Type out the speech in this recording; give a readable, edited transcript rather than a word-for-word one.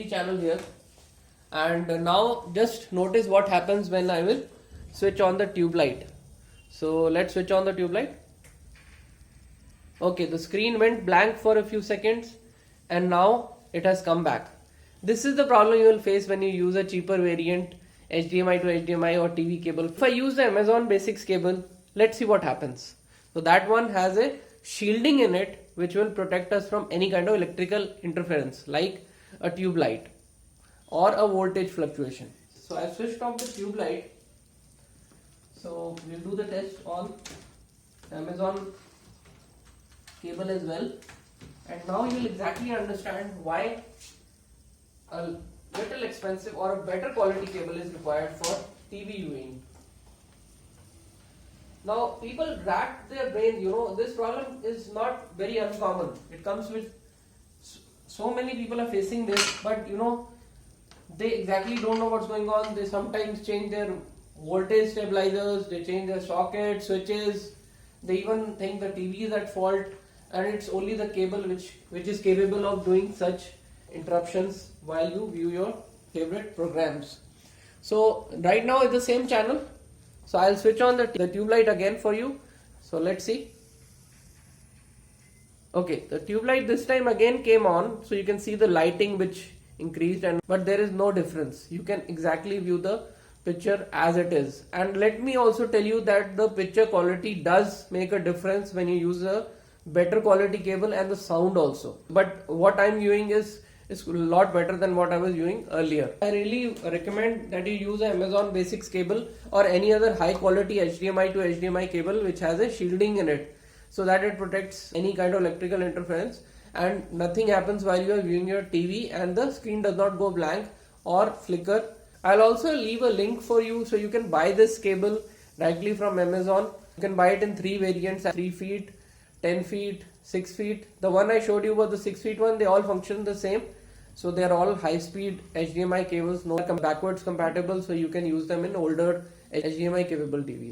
TV channel here, and now just notice what happens when I will switch on the tube light. So let's switch on the tube light. Okay, the screen went blank for a few seconds and now it has come back. This is the problem you will face when you use a cheaper variant HDMI to HDMI or TV cable. If I use the Amazon Basics cable, let's see what happens. So that one has a shielding in it which will protect us from any kind of electrical interference like a tube light or a voltage fluctuation. So I switched off the tube light. So we'll do the test on Amazon cable as well, and now you will exactly understand why a little expensive or a better quality cable is required for TV viewing. Now people rack their brain, this problem is not very uncommon. It comes with so many people are facing this, but they exactly don't know what's going on. They sometimes change their voltage stabilizers, they change their sockets, switches, they even think the TV is at fault, and it's only the cable which is capable of doing such interruptions while you view your favorite programs. So right now it's the same channel, so I'll switch on the tube light again for you. So let's see. Okay, the tube light this time again came on, so you can see the lighting which increased, but there is no difference. You can exactly view the picture as it is. And let me also tell you that the picture quality does make a difference when you use a better quality cable, and the sound also. But what I'm viewing is a lot better than what I was viewing earlier. I really recommend that you use an Amazon Basics cable or any other high quality HDMI to HDMI cable which has a shielding in it, so that it protects any kind of electrical interference and nothing happens while you are viewing your TV and the screen does not go blank or flicker. I'll also leave a link for you so you can buy this cable directly from Amazon. You can buy it in 3 variants: 3 feet, 10 feet, 6 feet. The one I showed you was the 6 feet one. They all function the same. So they are all high speed HDMI cables, no backwards compatible, so you can use them in older HDMI capable TVs.